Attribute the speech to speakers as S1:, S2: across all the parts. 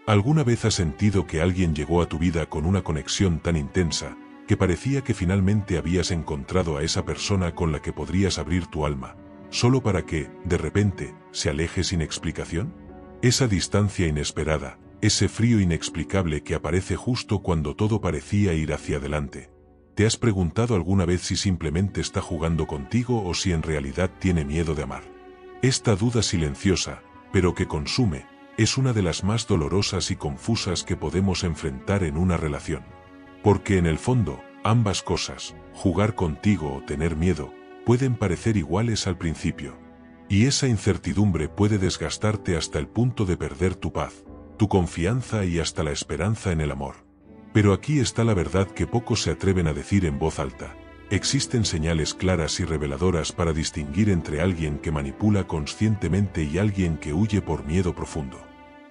S1: ¿Alguna vez has sentido que alguien llegó a tu vida con una conexión tan intensa, que parecía que finalmente habías encontrado a esa persona con la que podrías abrir tu alma, solo para que, de repente, se aleje sin explicación? Esa distancia inesperada, ese frío inexplicable que aparece justo cuando todo parecía ir hacia adelante. ¿Te has preguntado alguna vez si simplemente está jugando contigo o si en realidad tiene miedo de amar? Esta duda silenciosa, pero que consume, es una de las más dolorosas y confusas que podemos enfrentar en una relación. Porque en el fondo, ambas cosas, jugar contigo o tener miedo, pueden parecer iguales al principio. Y esa incertidumbre puede desgastarte hasta el punto de perder tu paz, tu confianza y hasta la esperanza en el amor. Pero aquí está la verdad que pocos se atreven a decir en voz alta. Existen señales claras y reveladoras para distinguir entre alguien que manipula conscientemente y alguien que huye por miedo profundo.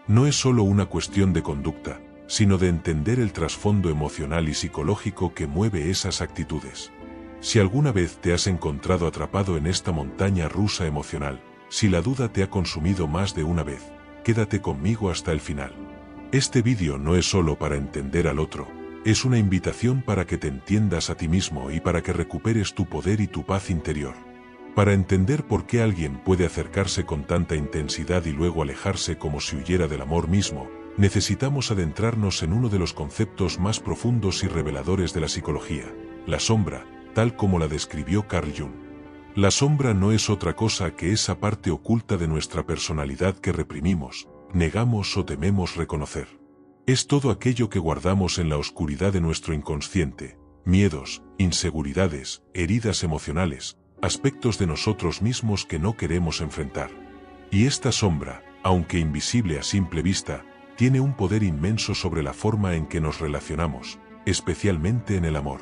S1: No es solo una cuestión de conducta, sino de entender el trasfondo emocional y psicológico que mueve esas actitudes. Si alguna vez te has encontrado atrapado en esta montaña rusa emocional, si la duda te ha consumido más de una vez, quédate conmigo hasta el final. Este vídeo no es solo para entender al otro, es una invitación para que te entiendas a ti mismo y para que recuperes tu poder y tu paz interior. Para entender por qué alguien puede acercarse con tanta intensidad y luego alejarse como si huyera del amor mismo, necesitamos adentrarnos en uno de los conceptos más profundos y reveladores de la psicología, la sombra, tal como la describió Carl Jung. La sombra no es otra cosa que esa parte oculta de nuestra personalidad que reprimimos, negamos o tememos reconocer. Es todo aquello que guardamos en la oscuridad de nuestro inconsciente, miedos, inseguridades, heridas emocionales, aspectos de nosotros mismos que no queremos enfrentar. Y esta sombra, aunque invisible a simple vista, tiene un poder inmenso sobre la forma en que nos relacionamos, especialmente en el amor.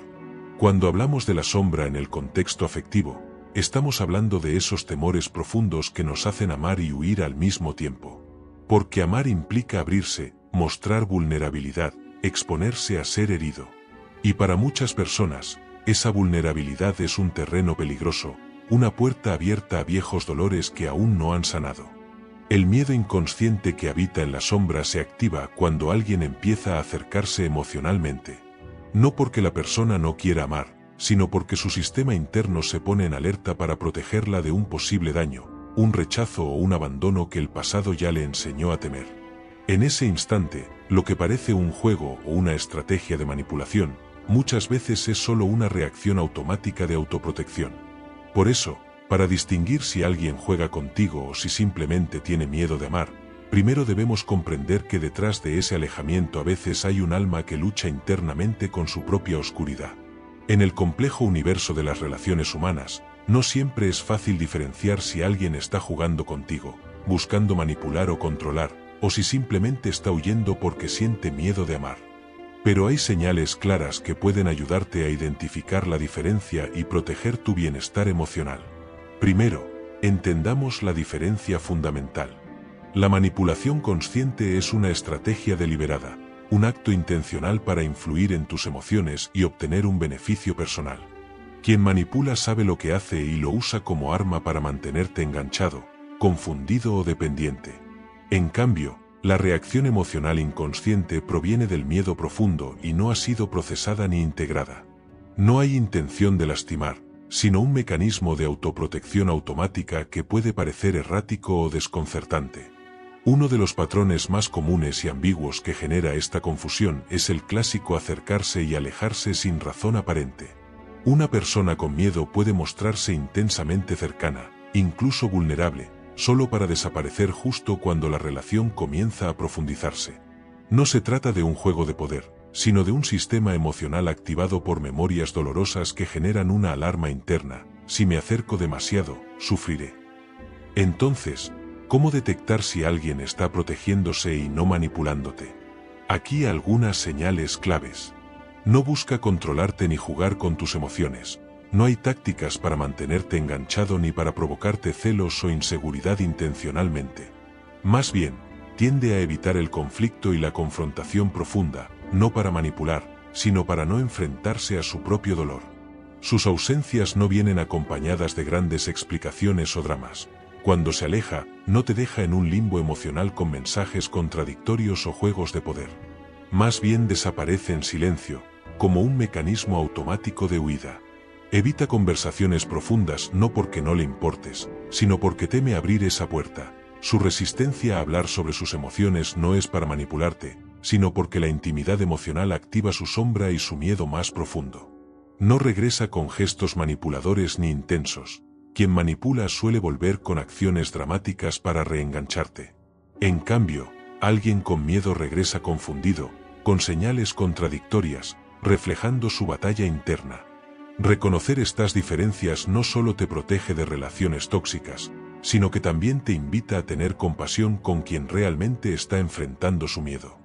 S1: Cuando hablamos de la sombra en el contexto afectivo, estamos hablando de esos temores profundos que nos hacen amar y huir al mismo tiempo. Porque amar implica abrirse, mostrar vulnerabilidad, exponerse a ser herido. Y para muchas personas, esa vulnerabilidad es un terreno peligroso, una puerta abierta a viejos dolores que aún no han sanado. El miedo inconsciente que habita en la sombra se activa cuando alguien empieza a acercarse emocionalmente. No porque la persona no quiera amar, sino porque su sistema interno se pone en alerta para protegerla de un posible daño, un rechazo o un abandono que el pasado ya le enseñó a temer. En ese instante, lo que parece un juego o una estrategia de manipulación, muchas veces es solo una reacción automática de autoprotección. Por eso, para distinguir si alguien juega contigo o si simplemente tiene miedo de amar, primero debemos comprender que detrás de ese alejamiento a veces hay un alma que lucha internamente con su propia oscuridad. En el complejo universo de las relaciones humanas, no siempre es fácil diferenciar si alguien está jugando contigo, buscando manipular o controlar, o si simplemente está huyendo porque siente miedo de amar. Pero hay señales claras que pueden ayudarte a identificar la diferencia y proteger tu bienestar emocional. Primero, entendamos la diferencia fundamental. La manipulación consciente es una estrategia deliberada, un acto intencional para influir en tus emociones y obtener un beneficio personal. Quien manipula sabe lo que hace y lo usa como arma para mantenerte enganchado, confundido o dependiente. En cambio, la reacción emocional inconsciente proviene del miedo profundo y no ha sido procesada ni integrada. No hay intención de lastimar, sino un mecanismo de autoprotección automática que puede parecer errático o desconcertante. Uno de los patrones más comunes y ambiguos que genera esta confusión es el clásico acercarse y alejarse sin razón aparente. Una persona con miedo puede mostrarse intensamente cercana, incluso vulnerable, solo para desaparecer justo cuando la relación comienza a profundizarse. No se trata de un juego de poder, sino de un sistema emocional activado por memorias dolorosas que generan una alarma interna: si me acerco demasiado, sufriré. Entonces, ¿cómo detectar si alguien está protegiéndose y no manipulándote? Aquí algunas señales claves. No busca controlarte ni jugar con tus emociones. No hay tácticas para mantenerte enganchado ni para provocarte celos o inseguridad intencionalmente. Más bien, tiende a evitar el conflicto y la confrontación profunda, no para manipular, sino para no enfrentarse a su propio dolor. Sus ausencias no vienen acompañadas de grandes explicaciones o dramas. Cuando se aleja, no te deja en un limbo emocional con mensajes contradictorios o juegos de poder. Más bien desaparece en silencio, como un mecanismo automático de huida. Evita conversaciones profundas no porque no le importes, sino porque teme abrir esa puerta. Su resistencia a hablar sobre sus emociones no es para manipularte, sino porque la intimidad emocional activa su sombra y su miedo más profundo. No regresa con gestos manipuladores ni intensos. Quien manipula suele volver con acciones dramáticas para reengancharte. En cambio, alguien con miedo regresa confundido, con señales contradictorias, reflejando su batalla interna. Reconocer estas diferencias no solo te protege de relaciones tóxicas, sino que también te invita a tener compasión con quien realmente está enfrentando su miedo.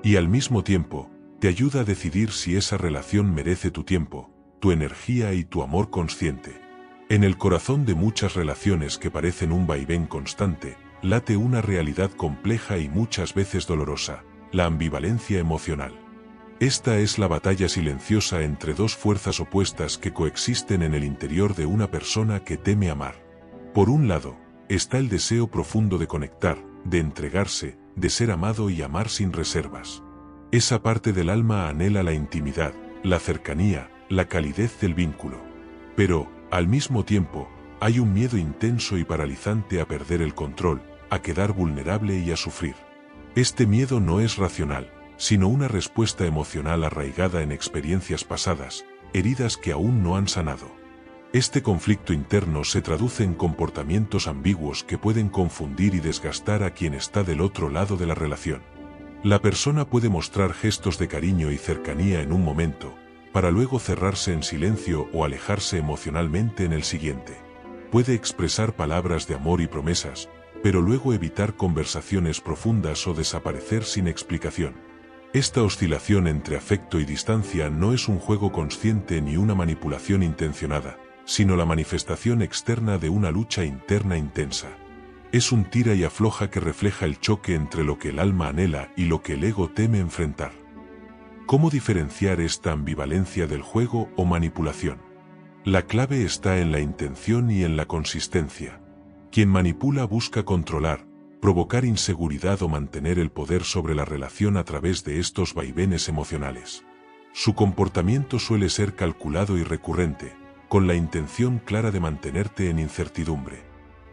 S1: Y al mismo tiempo, te ayuda a decidir si esa relación merece tu tiempo, tu energía y tu amor consciente. En el corazón de muchas relaciones que parecen un vaivén constante, late una realidad compleja y muchas veces dolorosa, la ambivalencia emocional. Esta es la batalla silenciosa entre dos fuerzas opuestas que coexisten en el interior de una persona que teme amar. Por un lado, está el deseo profundo de conectar, de entregarse, de ser amado y amar sin reservas. Esa parte del alma anhela la intimidad, la cercanía, la calidez del vínculo. Pero, al mismo tiempo, hay un miedo intenso y paralizante a perder el control, a quedar vulnerable y a sufrir. Este miedo no es racional, sino una respuesta emocional arraigada en experiencias pasadas, heridas que aún no han sanado. Este conflicto interno se traduce en comportamientos ambiguos que pueden confundir y desgastar a quien está del otro lado de la relación. La persona puede mostrar gestos de cariño y cercanía en un momento, para luego cerrarse en silencio o alejarse emocionalmente en el siguiente. Puede expresar palabras de amor y promesas, pero luego evitar conversaciones profundas o desaparecer sin explicación. Esta oscilación entre afecto y distancia no es un juego consciente ni una manipulación intencionada, sino la manifestación externa de una lucha interna intensa. Es un tira y afloja que refleja el choque entre lo que el alma anhela y lo que el ego teme enfrentar. ¿Cómo diferenciar esta ambivalencia del juego o manipulación? La clave está en la intención y en la consistencia. Quien manipula busca controlar, provocar inseguridad o mantener el poder sobre la relación a través de estos vaivenes emocionales. Su comportamiento suele ser calculado y recurrente, con la intención clara de mantenerte en incertidumbre.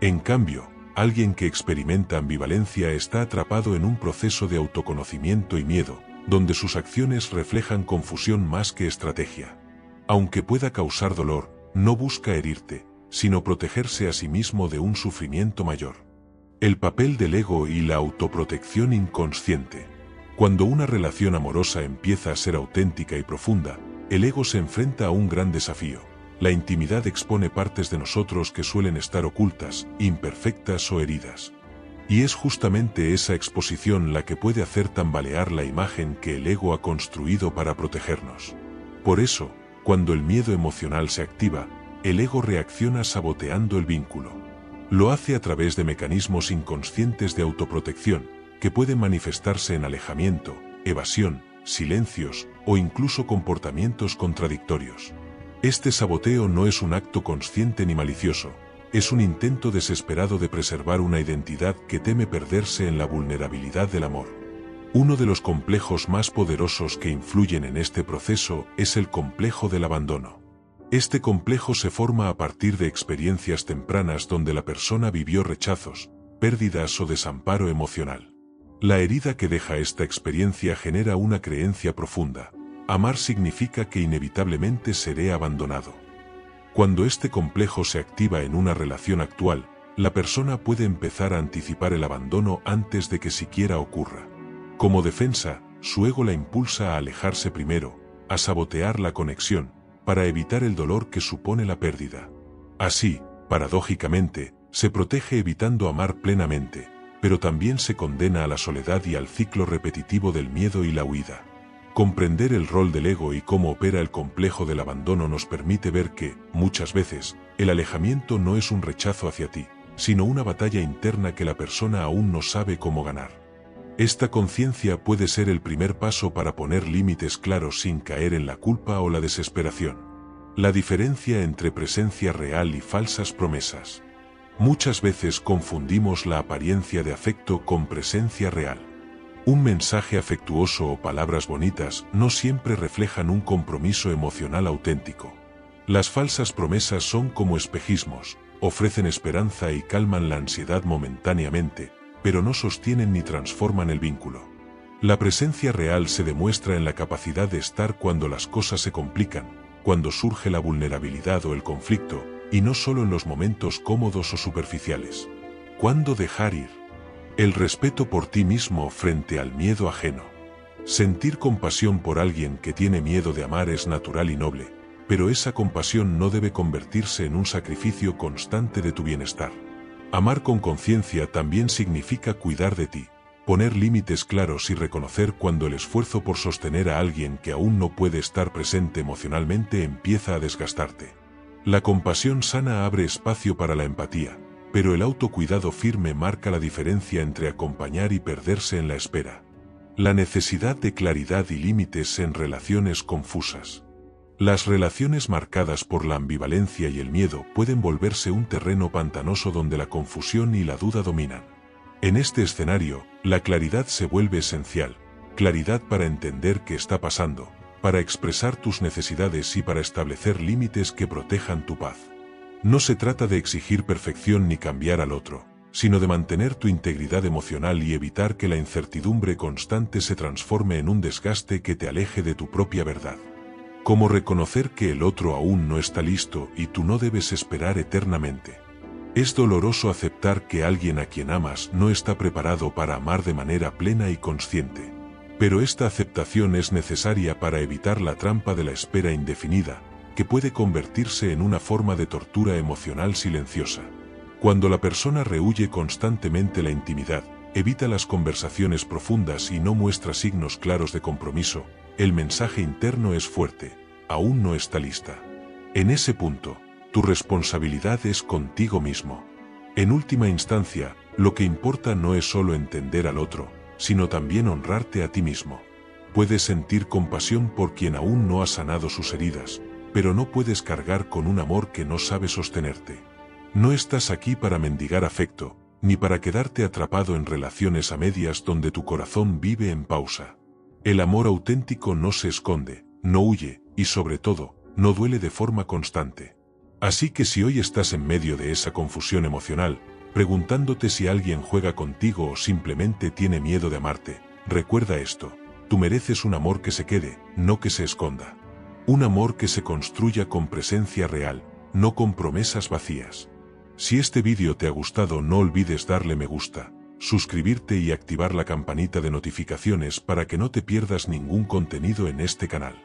S1: En cambio, alguien que experimenta ambivalencia está atrapado en un proceso de autoconocimiento y miedo, donde sus acciones reflejan confusión más que estrategia. Aunque pueda causar dolor, no busca herirte, sino protegerse a sí mismo de un sufrimiento mayor. El papel del ego y la autoprotección inconsciente. Cuando una relación amorosa empieza a ser auténtica y profunda, el ego se enfrenta a un gran desafío. La intimidad expone partes de nosotros que suelen estar ocultas, imperfectas o heridas. Y es justamente esa exposición la que puede hacer tambalear la imagen que el ego ha construido para protegernos. Por eso, cuando el miedo emocional se activa, el ego reacciona saboteando el vínculo. Lo hace a través de mecanismos inconscientes de autoprotección, que pueden manifestarse en alejamiento, evasión, silencios o incluso comportamientos contradictorios. Este saboteo no es un acto consciente ni malicioso, es un intento desesperado de preservar una identidad que teme perderse en la vulnerabilidad del amor. Uno de los complejos más poderosos que influyen en este proceso es el complejo del abandono. Este complejo se forma a partir de experiencias tempranas donde la persona vivió rechazos, pérdidas o desamparo emocional. La herida que deja esta experiencia genera una creencia profunda: amar significa que inevitablemente seré abandonado. Cuando este complejo se activa en una relación actual, la persona puede empezar a anticipar el abandono antes de que siquiera ocurra. Como defensa, su ego la impulsa a alejarse primero, a sabotear la conexión, para evitar el dolor que supone la pérdida. Así, paradójicamente, se protege evitando amar plenamente, pero también se condena a la soledad y al ciclo repetitivo del miedo y la huida. Comprender el rol del ego y cómo opera el complejo del abandono nos permite ver que, muchas veces, el alejamiento no es un rechazo hacia ti, sino una batalla interna que la persona aún no sabe cómo ganar. Esta conciencia puede ser el primer paso para poner límites claros sin caer en la culpa o la desesperación. La diferencia entre presencia real y falsas promesas. Muchas veces confundimos la apariencia de afecto con presencia real. Un mensaje afectuoso o palabras bonitas no siempre reflejan un compromiso emocional auténtico. Las falsas promesas son como espejismos, ofrecen esperanza y calman la ansiedad momentáneamente, pero no sostienen ni transforman el vínculo. La presencia real se demuestra en la capacidad de estar cuando las cosas se complican, cuando surge la vulnerabilidad o el conflicto, y no solo en los momentos cómodos o superficiales. ¿Cuándo dejar ir? El respeto por ti mismo frente al miedo ajeno. Sentir compasión por alguien que tiene miedo de amar es natural y noble, pero esa compasión no debe convertirse en un sacrificio constante de tu bienestar. Amar con conciencia también significa cuidar de ti, poner límites claros y reconocer cuando el esfuerzo por sostener a alguien que aún no puede estar presente emocionalmente empieza a desgastarte. La compasión sana abre espacio para la empatía, pero el autocuidado firme marca la diferencia entre acompañar y perderse en la espera. La necesidad de claridad y límites en relaciones confusas. Las relaciones marcadas por la ambivalencia y el miedo pueden volverse un terreno pantanoso donde la confusión y la duda dominan. En este escenario, la claridad se vuelve esencial, claridad para entender qué está pasando, para expresar tus necesidades y para establecer límites que protejan tu paz. No se trata de exigir perfección ni cambiar al otro, sino de mantener tu integridad emocional y evitar que la incertidumbre constante se transforme en un desgaste que te aleje de tu propia verdad. Como reconocer que el otro aún no está listo y tú no debes esperar eternamente. Es doloroso aceptar que alguien a quien amas no está preparado para amar de manera plena y consciente. Pero esta aceptación es necesaria para evitar la trampa de la espera indefinida, que puede convertirse en una forma de tortura emocional silenciosa. Cuando la persona rehúye constantemente la intimidad, evita las conversaciones profundas y no muestra signos claros de compromiso, el mensaje interno es fuerte: aún no está lista. En ese punto, tu responsabilidad es contigo mismo. En última instancia, lo que importa no es solo entender al otro, sino también honrarte a ti mismo. Puedes sentir compasión por quien aún no ha sanado sus heridas, pero no puedes cargar con un amor que no sabe sostenerte. No estás aquí para mendigar afecto, ni para quedarte atrapado en relaciones a medias donde tu corazón vive en pausa. El amor auténtico no se esconde, no huye, y sobre todo, no duele de forma constante. Así que si hoy estás en medio de esa confusión emocional, preguntándote si alguien juega contigo o simplemente tiene miedo de amarte, recuerda esto: tú mereces un amor que se quede, no que se esconda. Un amor que se construya con presencia real, no con promesas vacías. Si este vídeo te ha gustado, no olvides darle me gusta, suscribirte y activar la campanita de notificaciones para que no te pierdas ningún contenido en este canal.